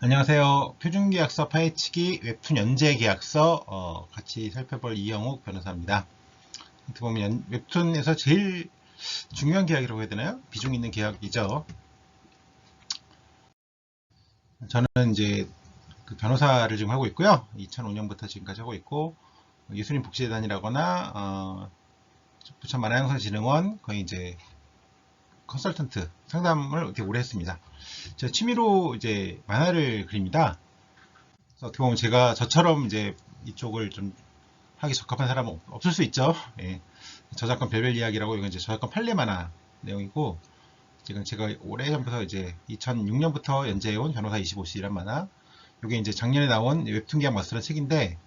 안녕하세요. 표준계약서 파헤치기 웹툰 연재계약서 같이 살펴볼 이영욱 변호사입니다. 어떻게 보면 웹툰에서 제일 중요한 계약이라고 해야 되나요? 비중 있는 계약이죠. 저는 이제 그 변호사를 지금 하고 있고요. 2005년부터 지금까지 하고 있고, 예수님 복지재단이라거나 부천 만화영상진흥원 거의 이제 컨설턴트 상담을 이렇게 오래 했습니다. 제가 취미로 이제 만화를 그립니다. 그래서 어떻게 보면 제가 저처럼 이제 이쪽을 좀 하기 적합한 사람은 없을 수 있죠. 예. 저작권 별별 이야기라고 이건 이제 저작권 판례 만화 내용이고, 지금 제가 오래전부터 이제 2006년부터 연재해온 변호사 25시란 만화, 이게 이제 작년에 나온 웹툰 계약 마스터라는 책인데,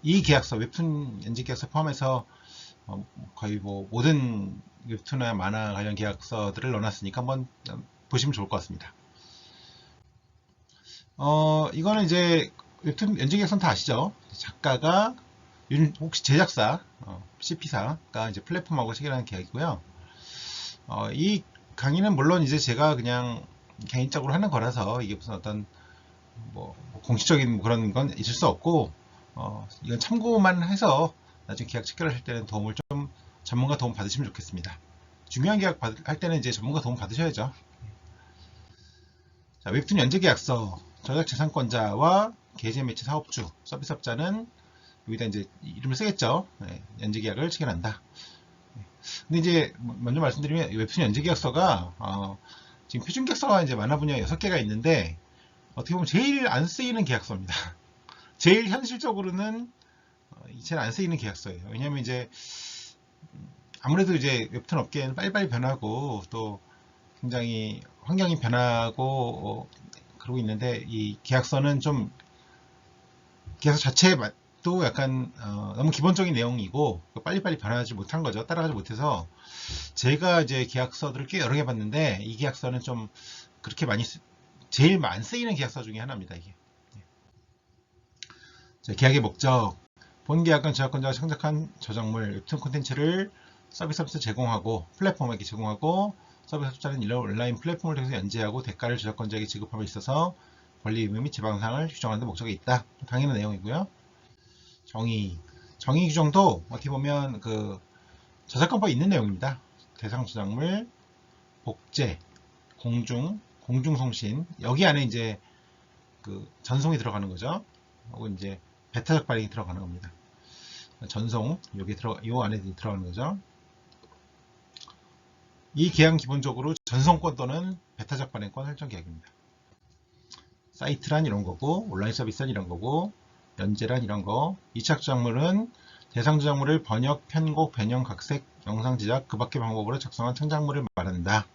이 계약서 웹툰 연재 계약서 포함해서 거의 뭐 모든 웹툰이나 만화 관련 계약서들을 넣어놨으니까 한번 보시면 좋을 것 같습니다. 이거는 이제 웹툰 연재 계약서는 다 아시죠? 작가가 혹시 제작사, CP사가 이제 플랫폼하고 체결하는 계약이고요. 이 강의는 물론 이제 제가 그냥 개인적으로 하는 거라서 이게 무슨 어떤 뭐 공식적인 그런 건 있을 수 없고, 이건 참고만 해서 나중에 계약 체결하실 때는 도움을 좀 전문가 도움 받으시면 좋겠습니다. 중요한 계약 할 때는 이제 전문가 도움 받으셔야죠. 자, 웹툰 연재 계약서, 저작 재산권자와 게재 매체 사업주, 서비스업자는 여기다 이제 이름을 쓰겠죠. 네, 연재 계약을 체결한다. 근데 이제 먼저 말씀드리면 웹툰 연재 계약서가 지금 표준 계약서가 이제 만화 분야 6개가 있는데, 어떻게 보면 제일 안 쓰이는 계약서입니다. 제일 현실적으로는 제일 안 쓰이는 계약서예요. 왜냐하면 이제 아무래도 이제 웹툰 업계는 빨리빨리 변하고 또 굉장히 환경이 변하고 그러고 있는데, 이 계약서는 좀 계약서 자체도 약간 너무 기본적인 내용이고 빨리빨리 변하지 못한 거죠. 따라가지 못해서 제가 이제 계약서들을 꽤 여러 개 봤는데, 이 계약서는 좀 그렇게 제일 안 쓰이는 계약서 중에 하나입니다. 이게. 자, 계약의 목적. 본 계약은 저작권자가 창작한 저작물, 웹툰 콘텐츠를 서비스 제공하고 플랫폼에게 제공하고, 서비스업자는 이런 온라인 플랫폼을 통해서 연재하고 대가를 저작권자에게 지급함에 있어서 권리 의무 및 지방상을 규정하는 데 목적이 있다. 당연한 내용이고요. 정의 규정도 어떻게 보면 그 저작권법에 있는 내용입니다. 대상 저작물, 복제, 공중송신, 여기 안에 이제 그 전송이 들어가는 거죠. 혹은 이제 배타적 발행이 들어가는 겁니다. 전송, 요 안에 들어가는 거죠. 이 계약은 기본적으로 전송권 또는 배타적 발행권 설정 계약입니다. 사이트란 이런 거고, 온라인 서비스란 이런 거고, 연재란 이런 거. 2차 저작물은 대상 저작물을 번역, 편곡, 변형, 각색, 영상 제작, 그 밖의 방법으로 작성한 창작물을 말한다.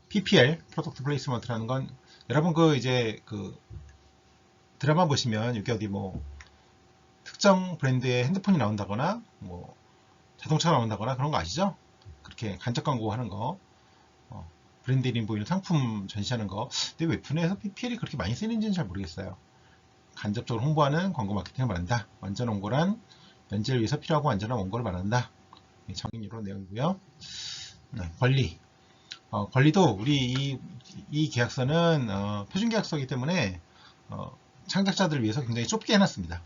PPL, 프로덕트 플레이스먼트라는 건, 여러분 이제 드라마 보시면 여기 어디 뭐 특정 브랜드의 핸드폰이 나온다거나 뭐 자동차가 나온다거나 그런 거 아시죠? 그렇게 간접 광고 하는 거, 브랜드 이름 보이는 상품 전시하는 거. 근데 웹툰에서 PPL이 그렇게 많이 쓰이는지는 잘 모르겠어요. 간접적으로 홍보하는 광고 마케팅을 말한다. 완전 원고란 연재를 위해서 필요하고 완전한 원고를 말한다. 정의 이런 내용이고요. 권리도 우리 이 계약서는 표준 계약서이기 때문에 창작자들을 위해서 굉장히 좁게 해놨습니다.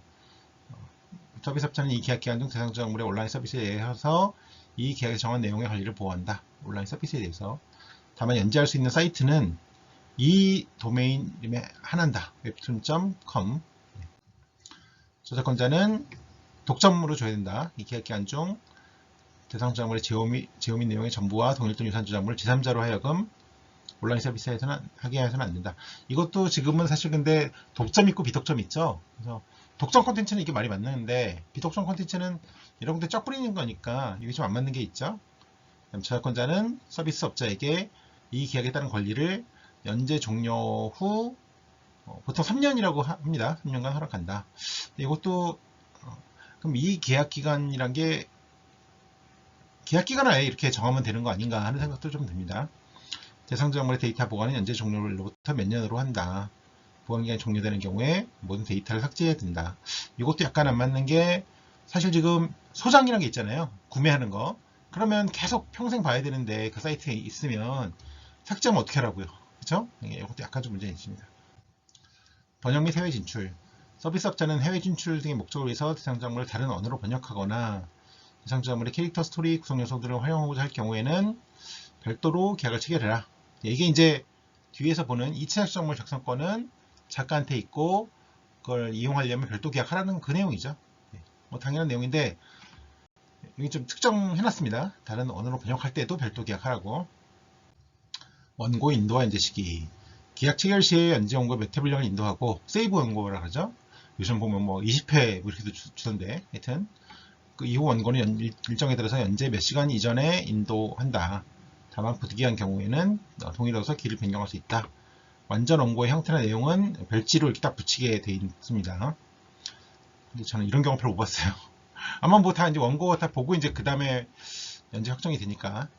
서비스업자는 이 계약 기간 중 대상 저작물의 온라인 서비스에 대해서 이 계약에 정한 내용의 권리를 보호한다. 온라인 서비스에 대해서. 다만 연재할 수 있는 사이트는 이 도메인 이름에 한한다. webtoon.com. 저작권자는 독점으로 줘야 된다. 이 계약 기간 중 대상 저작물의 제휴 및 내용의 전부와 동일 또는 유사한 저작물을 제3자로 하여금 온라인 서비스에서는 하게 해서는 안 된다. 이것도 지금은 사실 근데 독점 있고 비독점 있죠. 그래서 독점 콘텐츠는 이게 말이 맞는데, 비독점 콘텐츠는 여러분들 쩍 뿌리는 거니까 이게 좀 안 맞는 게 있죠. 저작권자는 서비스업자에게 이 계약에 따른 권리를 연재 종료 후 보통 3년이라고 합니다. 3년간 허락한다. 이것도 그럼 이 계약 기간이란 게 계약 기간을 아예 이렇게 정하면 되는 거 아닌가 하는 생각도 좀 듭니다. 대상 저작물의 데이터 보관은 연재 종료로부터 몇 년으로 한다. 보관기간이 종료되는 경우에 모든 데이터를 삭제해야 된다. 이것도 약간 안 맞는 게, 사실 지금 소장이라는 게 있잖아요. 구매하는 거. 그러면 계속 평생 봐야 되는데 그 사이트에 있으면 삭제하면 어떻게 하라고요? 그쵸? 이것도 약간 좀 문제가 있습니다. 번역 및 해외 진출. 서비스업자는 해외 진출 등의 목적을 위해서 대상작물을 다른 언어로 번역하거나 대상작물의 캐릭터, 스토리, 구성 요소들을 활용하고자 할 경우에는 별도로 계약을 체결해라. 이게 이제 뒤에서 보는 2차 작물 작성권은 작가한테 있고 그걸 이용하려면 별도 계약하라는 그 내용이죠. 뭐 당연한 내용인데 여기 좀 특정해놨습니다. 다른 언어로 번역할 때도 별도 계약하라고. 원고 인도와 연재 시기. 계약 체결 시에 연재 원고 몇 회 분량을 인도하고 세이브 원고라 그러죠. 요즘 보면 뭐 20회 뭐 이렇게도 주던데 하여튼 그 이후 원고는 일정에 따라서 연재 몇 시간 이전에 인도한다. 다만 부득이한 경우에는 동일해서 길을 변경할 수 있다. 완전 원고의 형태나 내용은 별지로 이렇게 딱 붙이게 되어 있습니다. 근데 저는 이런 경우 별로 못 봤어요. 아마 뭐 다 이제 원고 다 보고 이제 그 다음에 연재 확정이 되니까.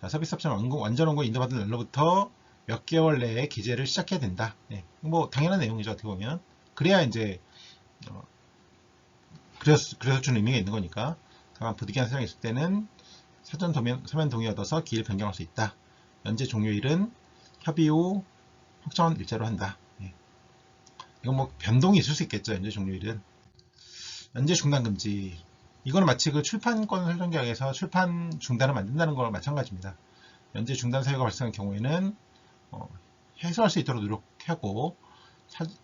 자, 서비스업자는 완전 원고 인도받은 날로부터 몇 개월 내에 기재를 시작해야 된다. 네, 뭐 당연한 내용이죠. 어떻게 보면. 그래야 이제 그래서 준 의미가 있는 거니까. 다만 부득이한 사정이 있을 때는 서면 동의 얻어서 기일 변경할 수 있다. 연재 종료일은 협의 후 확정한 일자로 한다. 네. 이건 뭐 변동이 있을 수 있겠죠. 연재 종료일은. 연재 중단 금지. 이거는 마치 그 출판권 설정계약에서 출판 중단을 만든다는 거랑 마찬가지입니다. 연재 중단 사유가 발생한 경우에는 해소할 수 있도록 노력하고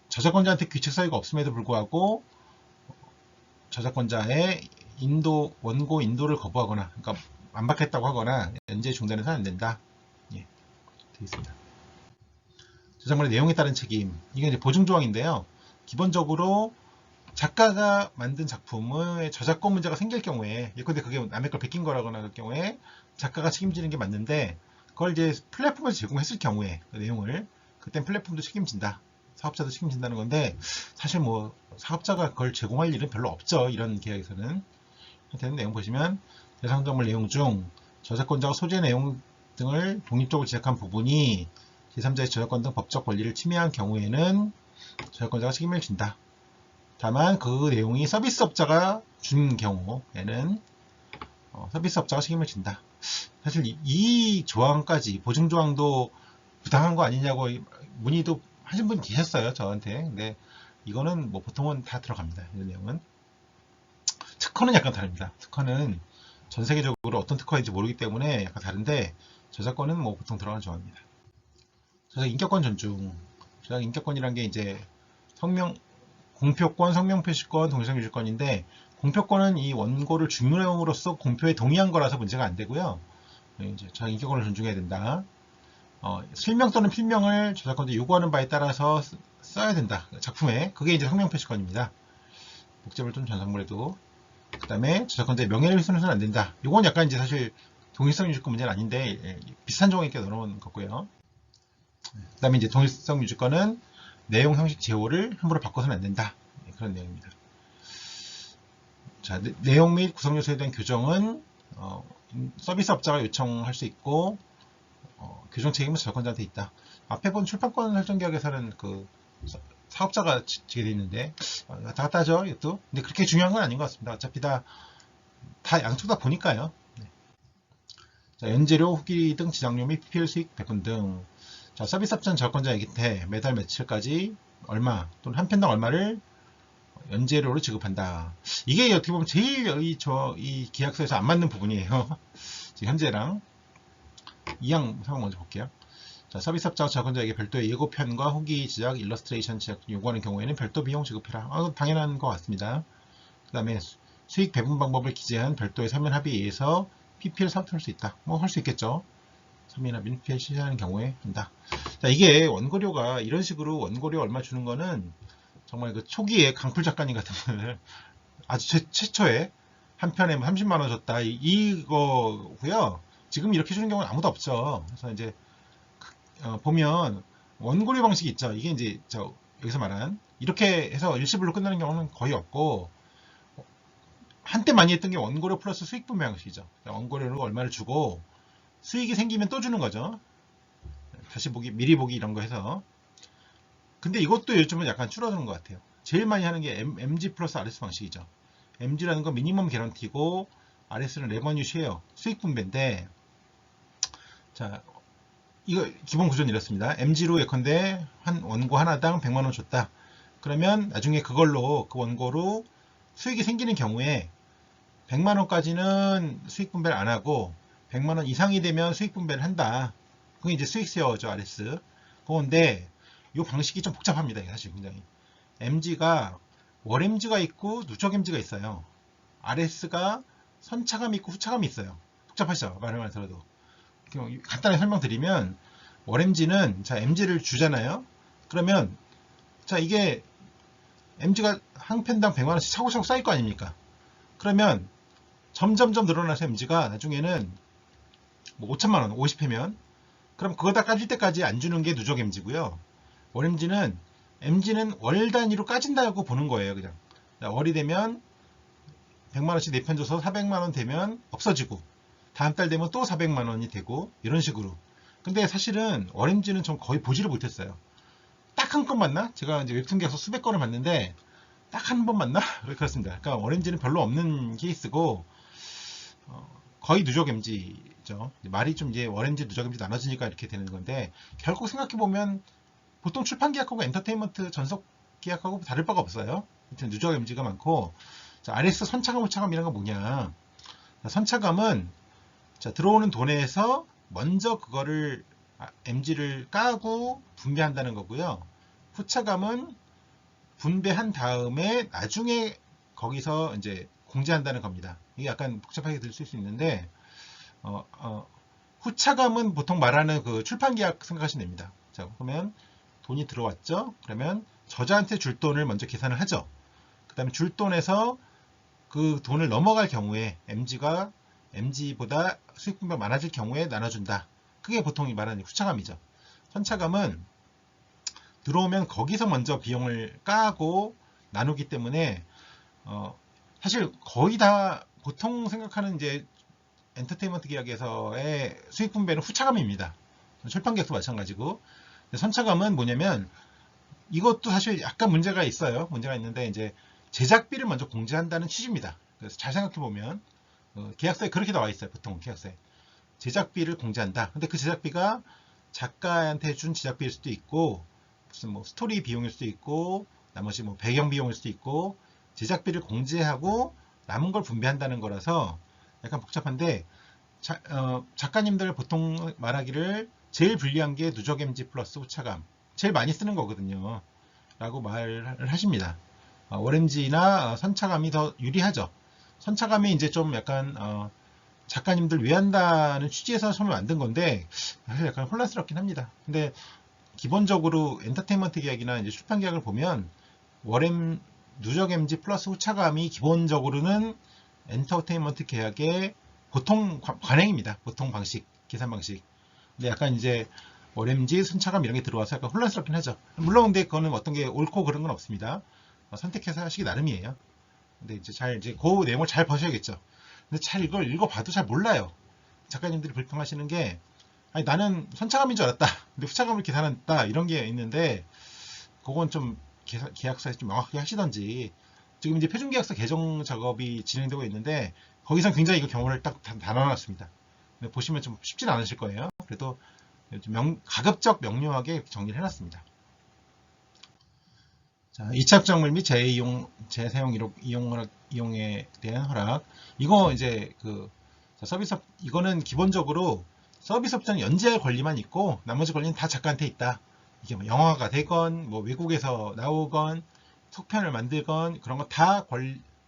저작권자한테 규칙 사유가 없음에도 불구하고 저작권자의 원고 인도를 거부하거나 그러니까 안 받겠다고 하거나 연재 중단해서는 안 된다. 예, 되어 있습니다. 저작물의 내용에 따른 책임. 이게 이제 보증 조항인데요. 기본적으로 작가가 만든 작품의 저작권 문제가 생길 경우에 예컨대 그게 남의 걸 베낀 거라거나 그럴 경우에 작가가 책임지는 게 맞는데 그걸 이제 플랫폼에서 제공했을 경우에 그 내용을 그땐 플랫폼도 책임진다. 사업자도 책임진다는 건데 사실 뭐 사업자가 그걸 제공할 일은 별로 없죠. 이런 계약에서는. 하여튼 내용 보시면 대상작물 내용 중 저작권자가 소재 내용 등을 독립적으로 제작한 부분이 제3자의 저작권 등 법적 권리를 침해한 경우에는 저작권자가 책임을 진다. 다만 그 내용이 서비스업자가 준 경우에는 서비스업자가 책임을 진다. 사실 이 조항까지 보증조항도 부당한 거 아니냐고 문의도 하신 분이 계셨어요. 저한테. 근데 이거는 뭐 보통은 다 들어갑니다. 이 내용은. 특허는 약간 다릅니다. 특허는 전 세계적으로 어떤 특허인지 모르기 때문에 약간 다른데 저작권은 뭐 보통 들어가는 조항입니다. 저작 인격권 존중. 저작 인격권이란 게 이제 공표권, 성명표시권, 동의성 유지권인데 공표권은 이 원고를 중요함으로써 공표에 동의한 거라서 문제가 안 되고요. 이제 저작 인격권을 존중해야 된다. 실명 또는 필명을 저작권자 요구하는 바에 따라서 써야 된다. 작품에. 그게 이제 성명표시권입니다. 복제물 또는 전산물에도. 그 다음에 저작권자의 명예를 훼손해서는 안 된다. 이건 약간 이제 사실 동일성 유지권 문제는 아닌데 비슷한 조항이 있게 넣어놓은 거고요. 그 다음에 이제 동일성 유지권은 내용, 형식, 제호를 함부로 바꿔서는 안 된다. 그런 내용입니다. 자, 내용 및 구성 요소에 대한 교정은 서비스업자가 요청할 수 있고 교정 책임은 저작권자한테 있다. 앞에 본 출판권 설정 계약에서는 그 사업자가 지게 돼 있는데 다 갔다 하죠. 이것도. 근데 그렇게 중요한 건 아닌 것 같습니다. 어차피 다 양쪽 다 보니까요. 네. 자, 연재료, 후기 등 지장료 및 PPL 수익 배분 등. 자, 서비스업자는 저작권자에게 매달 며칠까지 얼마 또는 한 편당 얼마를 연재료로 지급한다. 이게 어떻게 보면 제일 이 계약서에서 안 맞는 부분이에요. 지금 현재랑 이항 상황 먼저 볼게요. 자, 서비스업자가 저작권자에게 별도의 예고편과 후기 제작, 일러스트레이션 제작 요구하는 경우에는 별도 비용 지급해라. 당연한 것 같습니다. 그 다음에 수익 배분 방법을 기재한 별도의 서면 합의에 의해서 PPL 사업할 수 있다. 뭐 할 수 있겠죠. 서면 합의 PPL 실시하는 경우에 한다. 자, 이게 원고료가 이런 식으로 원고료 얼마 주는 거는 정말 그 초기에 강풀 작가님 같은 분을 아주 최초에 한 편에 30만원 줬다. 이거고요. 지금 이렇게 주는 경우는 아무도 없죠. 그래서 이제 보면 원고료 방식이 있죠. 이게 이제 여기서 말한 이렇게 해서 일시불로 끝나는 경우는 거의 없고 한때 많이 했던 게 원고료 플러스 수익 분배 방식이죠. 원고료로 얼마를 주고 수익이 생기면 또 주는 거죠. 다시 보기, 미리 보기 이런 거 해서. 근데 이것도 요즘은 약간 줄어드는 것 같아요. 제일 많이 하는 게 MG 플러스 RS 방식이죠. MG라는 건 미니멈 개런티고 RS는 레버뉴 쉐어, 수익 분배인데 자, 이거 기본 구조는 이렇습니다. MG로 예컨대 한 원고 하나당 100만원 줬다. 그러면 나중에 그걸로 그 원고로 수익이 생기는 경우에 100만원까지는 수익 분배를 안 하고 100만원 이상이 되면 수익 분배를 한다. 그게 이제 수익세어죠, RS. 그건데 이 방식이 좀 복잡합니다. 사실 굉장히. MG가 월 MG가 있고 누적 MG가 있어요. RS가 선차감이 있고 후차감이 있어요. 복잡하시죠? 말만 들어도. 간단하게 설명드리면 월 MG는 자 MG를 주잖아요. 그러면 자 이게 MG가 한 편당 100만원씩 차곡차곡 쌓일 거 아닙니까? 그러면 점점점 늘어나서 MG가 나중에는 뭐 5천만원 50회면 그럼 그거 다 까질 때까지 안 주는 게 누적 MG고요. 월 MG는 월 단위로 까진다고 보는 거예요. 그냥 월이 되면 100만원씩 4편 줘서 400만원 되면 없어지고 다음 달 되면 또 400만원이 되고 이런 식으로. 근데 사실은 월 MG는 좀 거의 보지를 못했어요. 딱 한 건 봤나? 제가 이제 웹툰 계약서 수백 건을 봤는데 딱 한 번 봤나? 그렇습니다. 그러니까 월 MG는 별로 없는 케이스고 거의 누적 MG죠. 말이 좀 이제 월 MG, 누적 MG 나눠지니까 이렇게 되는 건데 결국 생각해 보면 보통 출판 계약하고 엔터테인먼트 전속 계약하고 다를 바가 없어요. 누적 MG가 많고 자, RS 선차감, 후차감 이런 거 뭐냐? 자, 선차감은 자, 들어오는 돈에서 먼저 그거를 MG를 까고 분배한다는 거고요. 후차감은 분배한 다음에 나중에 거기서 이제 공제한다는 겁니다. 이게 약간 복잡하게 들릴 수 있는데 후차감은 보통 말하는 그 출판 계약 생각하시면 됩니다. 자, 그러면 돈이 들어왔죠. 그러면 저자한테 줄 돈을 먼저 계산을 하죠. 그 다음에 줄 돈에서 그 돈을 넘어갈 경우에 MG보다 수익 분배가 많아질 경우에 나눠준다. 그게 보통 말하는 후차감이죠. 선차감은 들어오면 거기서 먼저 비용을 까고 나누기 때문에 사실 거의 다 보통 생각하는 이제 엔터테인먼트 계약에서의 수익 분배는 후차감입니다. 출판 계약도 마찬가지고. 선차감은 뭐냐면 이것도 사실 약간 문제가 있어요. 문제가 있는데 이제 제작비를 먼저 공제한다는 취지입니다. 그래서 잘 생각해 보면 계약서에 그렇게 나와 있어요. 보통 계약서에 제작비를 공제한다. 근데 그 제작비가 작가한테 준 제작비일 수도 있고 무슨 뭐 스토리 비용일 수도 있고 나머지 뭐 배경 비용일 수도 있고 제작비를 공제하고 남은 걸 분배한다는 거라서 약간 복잡한데 작가님들 보통 말하기를 제일 불리한 게 누적 MG 플러스 후차감 제일 많이 쓰는 거거든요 라고 말을 하십니다. 월 MG나 선차감이 더 유리하죠. 선차감이 이제 좀 약간 작가님들 위한다는 취지에서 처음에 만든 건데 사실 약간 혼란스럽긴 합니다. 근데 기본적으로 엔터테인먼트 계약이나 이제 출판 계약을 보면 누적 MG 플러스 후차감이 기본적으로는 엔터테인먼트 계약의 보통 관행입니다. 보통 방식, 계산 방식. 근데 약간 이제 월 MG, 순차감 이런 게 들어와서 약간 혼란스럽긴 하죠. 물론 근데 그거는 어떤 게 옳고 그런 건 없습니다. 선택해서 하시기 나름이에요. 근데 이제 그 내용을 잘 보셔야겠죠. 근데 잘 이걸 읽어봐도 잘 몰라요. 작가님들이 불평하시는 게 아니 나는 선차감인 줄 알았다. 근데 후차감을 계산했다. 이런 게 있는데 그건 좀 계약서에 좀 명확하게 하시던지 지금 이제 표준계약서 개정 작업이 진행되고 있는데 거기서 굉장히 이거 경우를 딱 나눠놨습니다. 근데 보시면 좀 쉽진 않으실 거예요. 그래도 가급적 명료하게 정리를 해놨습니다. 자, 2차 확정물 및 재사용 이용에 대한 허락. 이거 이제 이거는 기본적으로 서비스업자는 연재할 권리만 있고 나머지 권리는 다 작가한테 있다. 이게 뭐 영화가 되건 뭐 외국에서 나오건 속편을 만들건 그런 거 다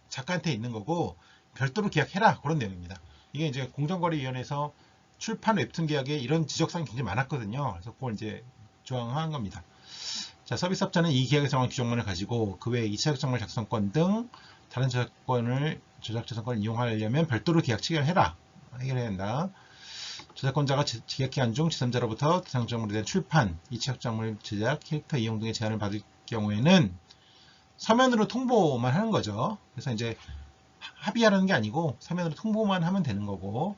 작가한테 있는 거고 별도로 계약해라 그런 내용입니다. 이게 이제 공정거래위원회에서 출판 웹툰 계약에 이런 지적사항이 굉장히 많았거든요. 그래서 그걸 이제 조항한 겁니다. 자, 서비스업자는 이 계약에 정한 규정문을 가지고 그 외에 2차 작성물 작성권 등 다른 저작 저작권을 이용하려면 별도로 계약 체결해라. 해결해야 한다. 저작권자가 계약기간 중 제3자로부터 대상 저작물에 대한 출판, 2차 작성물 제작, 캐릭터 이용 등의 제한을 받을 경우에는 서면으로 통보만 하는 거죠. 그래서 이제 합의하라는 게 아니고 서면으로 통보만 하면 되는 거고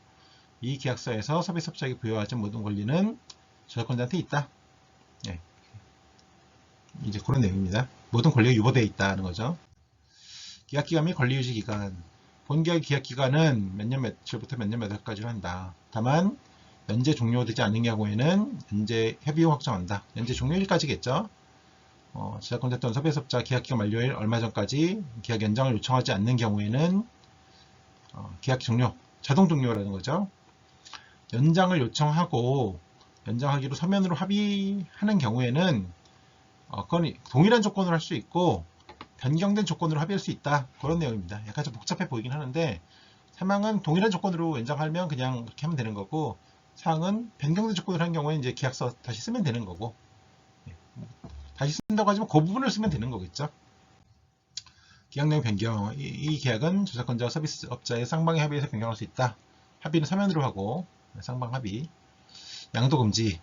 이 계약서에서 서비스업자에게 부여하지 모든 권리는 저작권자한테 있다. 네. 이제 그런 내용입니다. 모든 권리가 유보되어 있다는 거죠. 계약기간 및 권리유지기간. 본계약 계약기간은 몇 년 며칠부터 몇 년 몇 월까지로 한다. 다만 연재 종료되지 않는 경우에는 연재 협의후 확정한다. 연재 종료일까지겠죠. 저작권자 또는 섭외업자 계약기간 만료일 얼마 전까지 계약 연장을 요청하지 않는 경우에는 계약 종료, 자동 종료라는 거죠. 연장을 요청하고 연장하기로 서면으로 합의하는 경우에는 그건 동일한 조건으로 할 수 있고 변경된 조건으로 합의할 수 있다. 그런 내용입니다. 약간 좀 복잡해 보이긴 하는데 사항은 동일한 조건으로 연장하면 그냥 그렇게 하면 되는 거고 사항은 변경된 조건으로 한 경우에 이제 계약서 다시 쓰면 되는 거고 다시 쓴다고 하지만 그 부분을 쓰면 되는 거겠죠. 계약 내용 변경. 이 계약은 저작권자와 서비스업자의 쌍방의 합의에서 변경할 수 있다. 합의는 서면으로 하고 쌍방 합의. 양도 금지.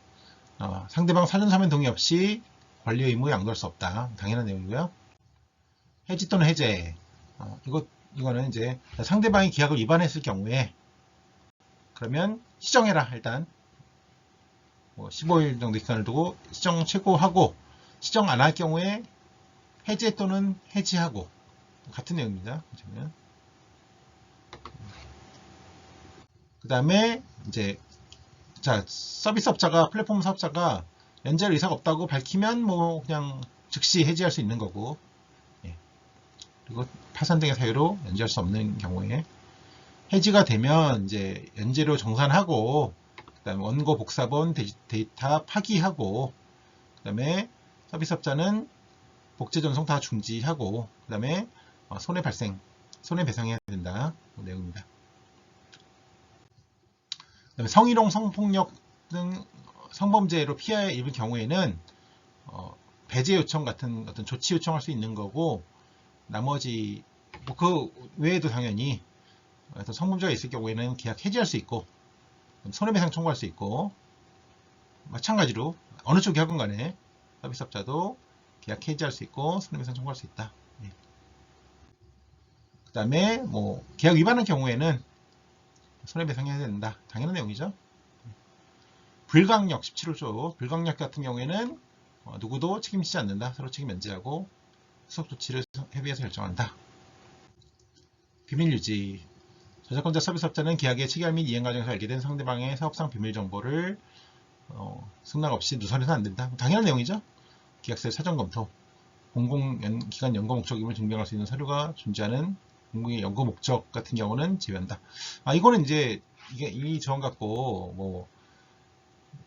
상대방 사전 서면 동의 없이 권리 의무 양도할 수 없다. 당연한 내용이고요. 해지 또는 해제. 이거는 이제 상대방이 계약을 위반했을 경우에 그러면 시정해라. 일단 15일 정도 기간을 두고 시정 최고하고 시정 안 할 경우에 해제 또는 해지하고 같은 내용입니다. 그 다음에 이제 서비스업자가 플랫폼 사업자가 연재할 의사가 없다고 밝히면 뭐 그냥 즉시 해지할 수 있는 거고 그리고 파산 등의 사유로 연재할 수 없는 경우에 해지가 되면 이제 연재료 정산하고 그다음에 원고 복사본 데이터 파기하고 그다음에 서비스업자는 복제 전송 다 중지하고 그다음에 손해배상해야 된다. 그 내용입니다. 그다음에 성희롱, 성폭력 등 성범죄로 피해 입을 경우에는 배제 요청 같은 어떤 조치 요청할 수 있는 거고 나머지 그 외에도 당연히 성범죄가 있을 경우에는 계약 해지할 수 있고 손해배상 청구할 수 있고 마찬가지로 어느 쪽이 하건 간에 서비스업자도 계약 해지할 수 있고 손해배상 청구할 수 있다. 그 다음에 뭐 계약 위반한 경우에는 손해배상해야 된다. 당연한 내용이죠. 불강력 17조 불강력 같은 경우에는 누구도 책임지지 않는다. 서로 책임 면제하고 후속 조치를 협의해서 결정한다. 비밀유지 저작권자 서비스업자는 계약의 체결 및 이행 과정에서 알게 된 상대방의 사업상 비밀 정보를 승낙 없이 누설해서는 안 된다. 당연한 내용이죠. 계약서의 사전 검토 공공기관 연구 목적임을 증명할 수 있는 서류가 존재하는 공공의 연구 목적 같은 경우는 제외한다. 이거는 이제 이 조항 갖고 뭐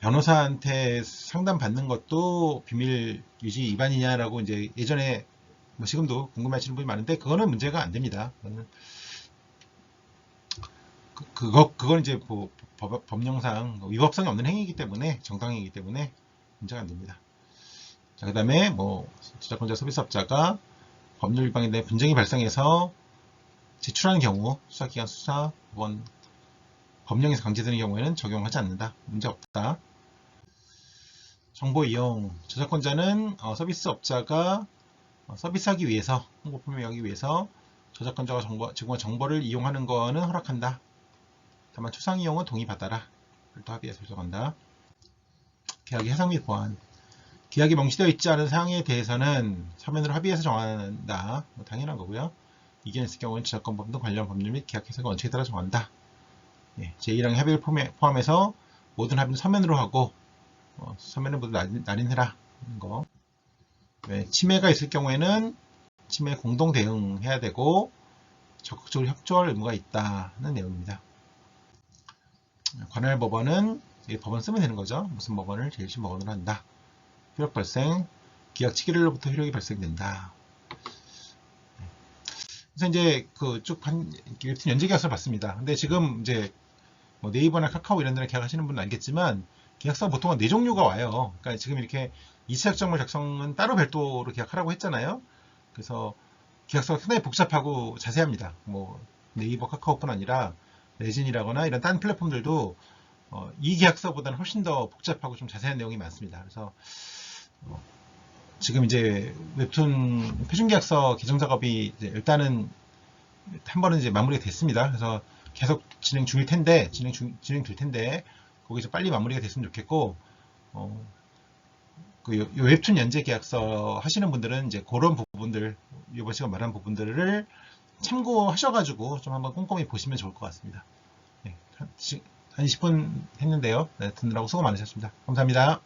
변호사한테 상담 받는 것도 비밀 유지 위반이냐라고 이제 예전에 뭐 지금도 궁금해하시는 분이 많은데 그거는 문제가 안 됩니다. 그건 이제 뭐 법령상 위법성이 없는 행위이기 때문에 정당행위이기 때문에 문제가 안 됩니다. 자, 그다음에 뭐 저작권자 서비스업자가 법률 위반에 대해 분쟁이 발생해서 제출하는 경우 수사기관 수사 법원 법령에서 강제되는 경우에는 적용하지 않는다. 문제 없다. 정보 이용 저작권자는 서비스업자가 서비스하기 위해서 홍보 표명하기 위해서 저작권자가 제공한 정보를 이용하는 거는 허락한다. 다만 초상 이용은 동의받아라. 또 합의해서 결정한다. 계약의 해석 및 보완 계약이 명시되어 있지 않은 사항에 대해서는 서면으로 합의해서 정한다. 뭐 당연한 거고요. 이견이 있을 경우는 저작권법 등 관련 법률 및 계약 해석의 원칙에 따라 정한다. 제1항의 합의를 포함해서 모든 합의는 서면으로 하고 서면을 모두 날인해라. 거. 침해가 있을 경우에는 침해 공동 대응해야 되고 적극적으로 협조할 의무가 있다는 내용입니다. 관할 법원은 법원 쓰면 되는 거죠. 무슨 법원을 제1심 법원으로 한다. 효력 발생, 기약 7일로부터 효력이 발생된다. 그래서 이제 쭉 웹툰 연재 계약서를 봤습니다. 근데 지금 이제 뭐 네이버나 카카오 이런 데랑 계약하시는 분은 알겠지만 계약서 보통은 4종류가 와요. 그러니까 지금 이렇게 2차 약정물 작성은 따로 별도로 계약하라고 했잖아요. 그래서 계약서가 상당히 복잡하고 자세합니다. 뭐 네이버, 카카오뿐 아니라 레진이라거나 이런 딴 플랫폼들도 이 계약서보다는 훨씬 더 복잡하고 좀 자세한 내용이 많습니다. 그래서 지금 이제 웹툰 표준계약서 개정 작업이 이제 일단은 한 번은 이제 마무리가 됐습니다. 그래서 계속 진행 중일 텐데, 진행될 텐데, 거기서 빨리 마무리가 됐으면 좋겠고, 그 웹툰 연재 계약서 하시는 분들은 이제 그런 부분들, 이번 시간 말한 부분들을 참고하셔가지고 좀 한번 꼼꼼히 보시면 좋을 것 같습니다. 네, 한 20분 했는데요. 네, 듣느라고 수고 많으셨습니다. 감사합니다.